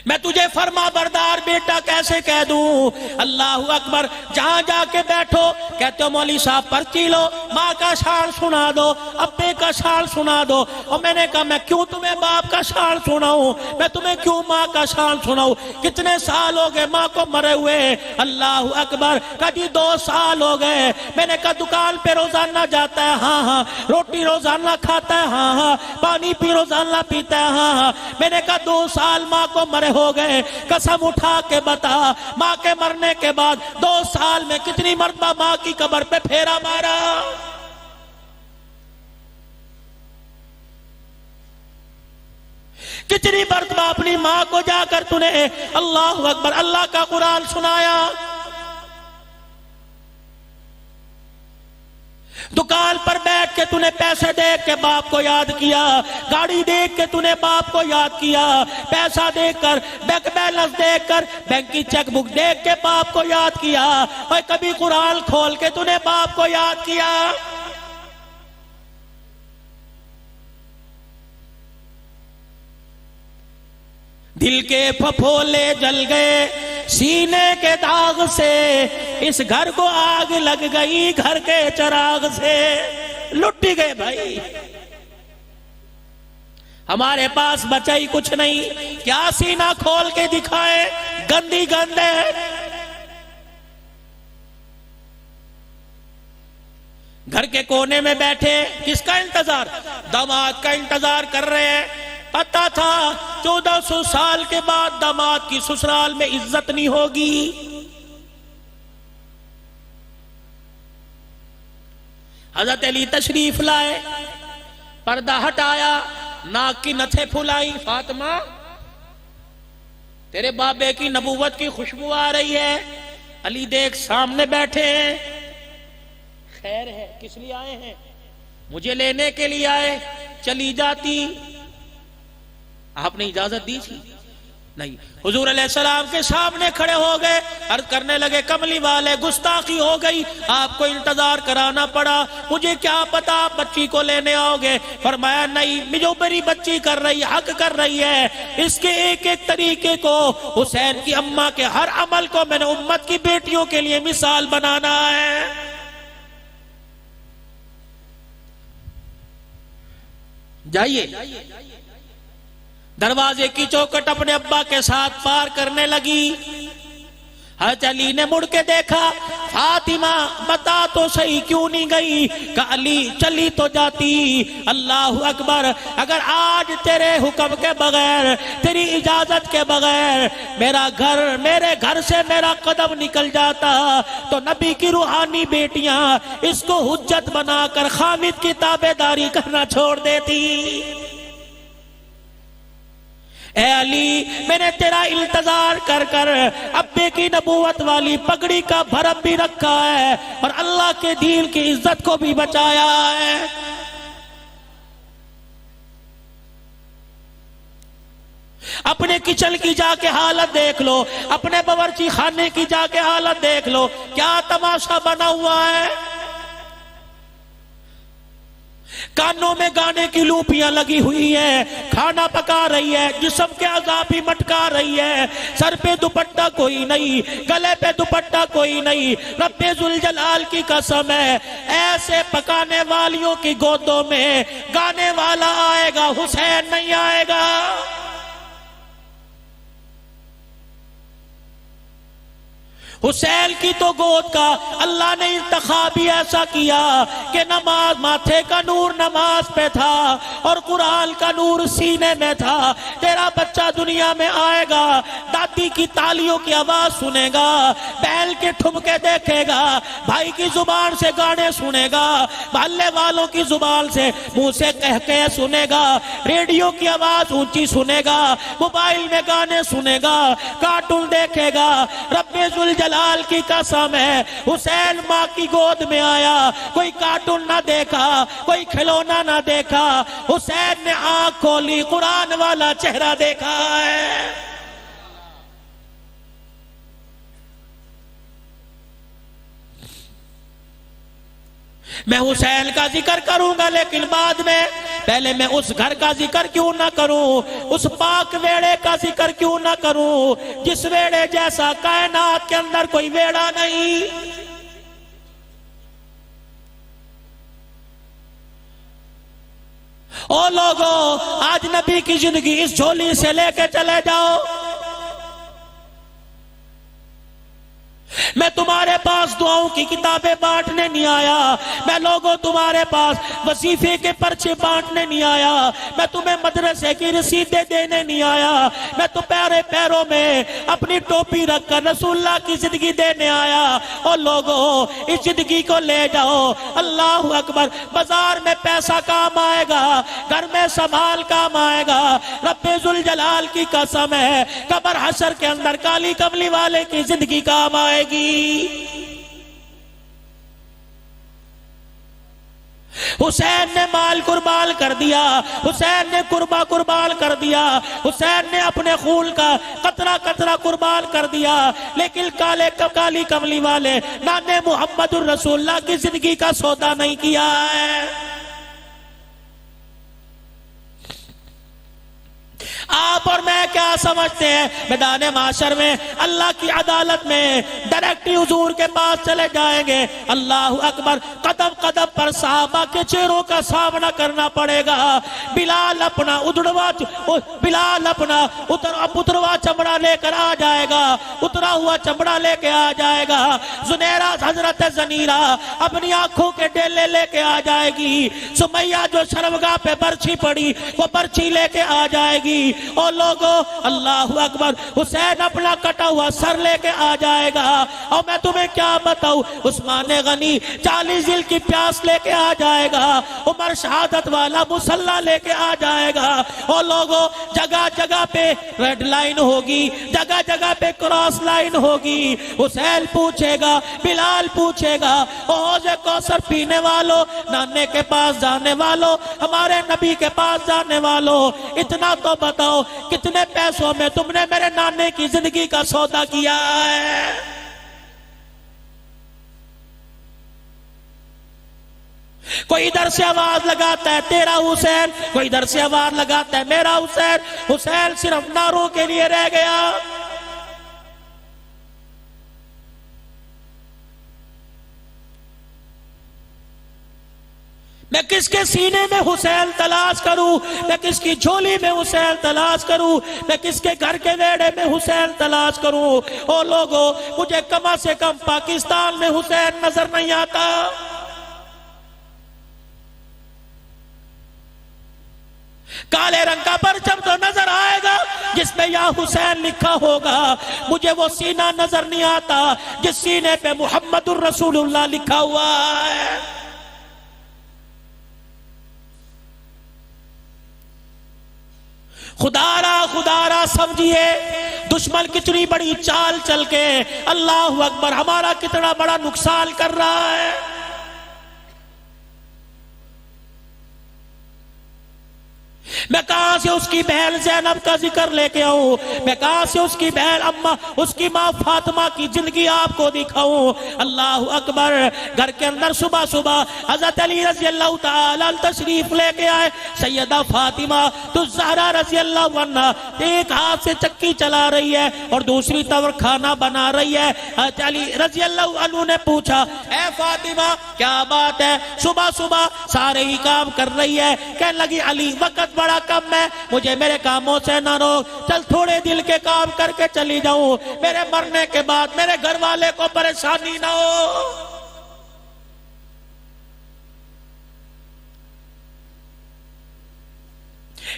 मैं तुझे फरमा बरदार बेटा कैसे कह दूं? अल्लाह अकबर। जहां जाके बैठो कहते हो मौली साहब पर्ची लो, माँ का शान सुना दो, अब्बे का शान सुना दो। और मैंने कहा मैं क्यों तुम्हें बाप का शान सुनाऊं, मैं तुम्हें क्यों माँ का शान सुनाऊं? कितने साल हो गए माँ को मरे हुए? अल्लाह अकबर। कभी 2 साल हो गए। मैंने कहा दुकान पे रोजाना जाता है? हाँ हाँ। रोटी रोजाना खाता है? हाँ हाँ। पानी भी रोजाना पीता है? हाँ हाँ। मैंने कहा 2 साल माँ को मरे हो गए, कसम उठा के बता माँ के मरने के बाद 2 साल में कितनी मरतबा माँ की कब्र पे फेरा मारा? कितनी मरतबा अपनी माँ को जाकर तूने अल्लाह अकबर अल्लाह का कुरान सुनाया? दुकान पर बैठ के तूने पैसे देख के बाप को याद किया, गाड़ी देख के तूने बाप को याद किया, पैसा देखकर, बैंक बैलेंस देखकर, बैंक की चेकबुक देख के बाप को याद किया। और कभी कुरान खोल के तूने बाप को याद किया? दिल के फफोले जल गए सीने के दाग से, इस घर को आग लग गई घर के चिराग से। लुट गए भाई, हमारे पास बचा ही कुछ नहीं। क्या सीना खोल के दिखाए? गंदी गंद है। घर के कोने में बैठे किसका इंतजार? दामाद का इंतजार कर रहे हैं। पता था 1400 साल के बाद दामाद की ससुराल में इज्जत नहीं होगी। हजरत अली तशरीफ लाए, पर्दा हटाया, नाक की नथें फुलाई। फातिमा तेरे बाबे की नबूवत की खुशबू आ रही है। अली देख सामने बैठे हैं। खैर है, किस लिए आए हैं? मुझे लेने के लिए आए। चली जाती, आपने इजाजत दी थी? नहीं। हुजूर अलैहिस्सलाम के सामने खड़े हो गए, अर्ज करने लगे कमली वाले गुस्ताखी हो गई, आपको इंतजार कराना पड़ा। मुझे क्या पता आप बच्ची को लेने आओगे। फरमाया नहीं, जो मेरी बच्ची कर रही है हक कर रही है। इसके एक एक तरीके को, हुसैन की अम्मा के हर अमल को मैंने उम्मत की बेटियों के लिए मिसाल बनाना है। जाइए। दरवाजे की चौखट अपने अब्बा के साथ पार करने लगी। हज़रत अली ने मुड़ के देखा, फातिमा बता तो सही क्यों नहीं गई? का अली चली तो जाती। अल्लाह अकबर। अगर आज तेरे हुक्म के बगैर, तेरी इजाजत के बगैर मेरे घर से मेरा कदम निकल जाता तो नबी की रूहानी बेटियां इसको हुज्जत बनाकर खामिद की ताबेदारी करना छोड़ देती। ए अली, मैंने तेरा इंतजार कर कर अब्बे की नबूवत वाली पगड़ी का भरम भी रखा है और अल्लाह के दीन की इज्जत को भी बचाया है। अपने किचन की जाके हालत देख लो, अपने बावर्ची खाने की जाके हालत देख लो, क्या तमाशा बना हुआ है। कानों में गाने की लूपियां लगी हुई है, खाना पका रही है, जिस्म के अज़ा भी मटका रही है। सर पे दुपट्टा कोई नहीं, गले पे दुपट्टा कोई नहीं। रब्बे जुल जलाल की कसम है, ऐसे पकाने वालियों की गोदों में गाने वाला आएगा, हुसैन नहीं आएगा। हुसैन की तो गोद का अल्लाह ने इंतखाब भी ऐसा किया कि नमाज माथे का नूर नमाज पे था और कुरान का नूर सीने में था। तेरा बच्चा दुनिया में आएगा, दादी की तालियों की आवाज सुनेगा, बैल के ठुमके देखेगा, भाई की जुबान से गाने सुनेगा, मोहल्ले वालों की जुबान से मुंह से कह के सुनेगा, रेडियो की आवाज ऊंची सुनेगा, मोबाइल में गाने सुनेगा, कार्टून देखेगा। रब्बे जुल जलाल की कसम है, हुसैन माँ की गोद में आया, कोई कार्टून ना देखा, कोई खिलौना ना देखा। हुसैन ने आंख खोली, कुरान वाला चेहरा देखा है। मैं हुसैन का जिक्र करूंगा, लेकिन बाद में पहले मैं उस घर का जिक्र क्यों ना करूं, उस पाक वेड़े का जिक्र क्यों ना करूं जिस वेड़े जैसा कायनात के अंदर कोई वेड़ा नहीं। ओ लोगों, आज नबी की जिंदगी इस झोली से लेके चले जाओ। मैं तुम्हारे पास दुआओं की किताबें बांटने नहीं आया, मैं लोगों तुम्हारे पास वजीफे के पर्चे बांटने नहीं आया, मैं तुम्हें मदरसे की रसीदें देने नहीं आया, मैं तुम्हारे पैरों में अपनी टोपी रखकर रसूलुल्लाह की जिंदगी देने आया। और लोगों, इस जिंदगी को ले जाओ। अल्लाह अकबर। बाजार में पैसा काम आएगा, घर में संभाल काम आएगा, रब्बे जुल जलाल की कसम है कब्र हशर के अंदर काली कमली वाले की जिंदगी काम आएगी। हुसैन ने माल कुर्बान कर दिया, हुसैन ने कुर्बान कर दिया, हुसैन ने अपने खून का कतरा कतरा कुर्बान कर दिया, लेकिन काली कमली वाले नाने मुहम्मदुर रसूलुल्लाह की जिंदगी का सौदा नहीं किया है। आप और मैं क्या समझते हैं? मैदान माशर में अल्लाह की अदालत में डायरेक्ट हुजूर के पास चले जाएंगे। अल्लाह अकबर। कदम कदम पर साहबा के चेहरों का सामना करना पड़ेगा। बिलाल अपना उतरवा चमड़ा लेकर आ जाएगा, उतरा हुआ चमड़ा लेके आ जाएगा। जुनैरा हजरत जनीरा अपनी आंखों के डेले लेके आ जाएगी। सुमैया जो शर्मगाह पे बर्छी पड़ी वो बर्छी लेके आ जाएगी। और लोगों, अल्लाह अकबर। हुसैन अपना कटा हुआ सर लेके आ जाएगा। और मैं तुम्हें क्या बताऊं, उस्मान गनी 40 दिल की प्यास लेके आ जाएगा। उमर शहादत वाला मुसल्ला लेके आ जाएगा। और लोगों, जगह जगह पे रेड लाइन होगी, जगह जगह पे क्रॉस लाइन होगी। हुसैन पूछेगा, बिलाल पूछेगा, हौज़े कौसर पीने वालों, नाने के पास जाने वालों, हमारे नबी के पास जाने वालों, इतना तो बताओ कितने पैसों में तुमने मेरे नाने की जिंदगी का सौदा किया है। कोई इधर से आवाज लगाता है तेरा हुसैन, कोई इधर से आवाज लगाता है मेरा हुसैन। हुसैन सिर्फ नारों के लिए रह गया। मैं किसके सीने में हुसैन तलाश करूं, मैं किसकी झोली में हुसैन तलाश करूं, मैं किसके घर के वेड़े में हुसैन तलाश करूं। ओ लोगों, मुझे कम से कम पाकिस्तान में हुसैन नजर नहीं आता। काले रंग का परचम तो नजर आएगा जिसमें या हुसैन लिखा होगा, मुझे वो सीना नजर नहीं आता जिस सीने पे मुहम्मदुर रसूलुल्लाह लिखा हुआ है। खुदारा समझिए, दुश्मन कितनी बड़ी चाल चल के अल्लाह अकबर हमारा कितना बड़ा नुकसान कर रहा है। मैं कहां से उसकी बहन ज़ैनब का जिक्र लेके आऊं, मैं कहां से उसकी बहन अम्मा, उसकी मां फातिमा की जिंदगी आपको दिखाऊं। अल्लाह अकबर। घर के अंदर सुबह सुबह हजरत अली रजी अल्लाह तआला तशरीफ लेके आए। सैयदा फातिमा तो ज़हरा रजी अल्लाह अन्हा एक हाथ से चक्की चला रही है और दूसरी तरफ खाना बना रही है। अली रजी अल्लाह अन्हु ने पूछा, ए फातिमा क्या बात है, सुबह सुबह सारे ही काम कर रही है? कहने लगी, अली वक्त बड़ा कम है, मुझे मेरे कामों से ना रोक, चल थोड़े दिल के काम करके चली जाऊं, मेरे मरने के बाद मेरे घर वाले को परेशानी ना हो।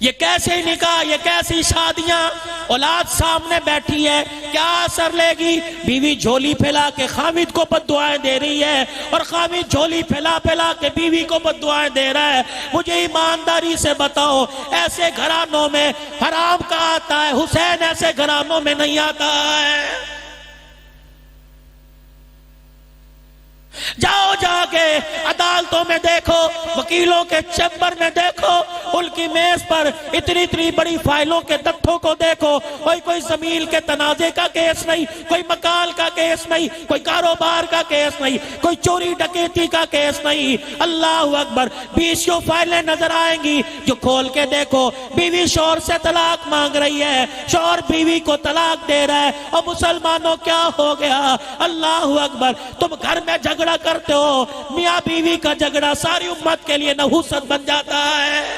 ये कैसे निकाह, ये कैसी शादियां, औलाद सामने बैठी है, क्या असर लेगी? बीवी झोली फैला के खामिद को बद्दुआएं दे रही है और खामिद झोली फैला फैला के बीवी को बद्दुआएं दे रहा है। मुझे ईमानदारी से बताओ, ऐसे घरानों में हराम का आता है? हुसैन ऐसे घरानों में नहीं आता है। जाओ जाके अदालतों में देखो, वकीलों के चैम्बर में देखो, उनकी मेज पर इतनी इतनी बड़ी फाइलों के तथ्यों को देखो। कोई जमीन के तनाजे का केस नहीं, कोई मकान का केस नहीं, कोई कारोबार का केस नहीं, कोई चोरी डकैती का केस नहीं। अल्लाह अकबर, 20 फाइलें नजर आएंगी जो खोल के देखो, बीवी शौहर से तलाक मांग रही है, शौहर बीवी को तलाक दे रहा है। और मुसलमानों क्या हो गया? अल्लाह अकबर, तुम घर में झगड़ा करते हो, मियाँ बीवी का झगड़ा सारी उम्मत के लिए नहुसत बन जाता है।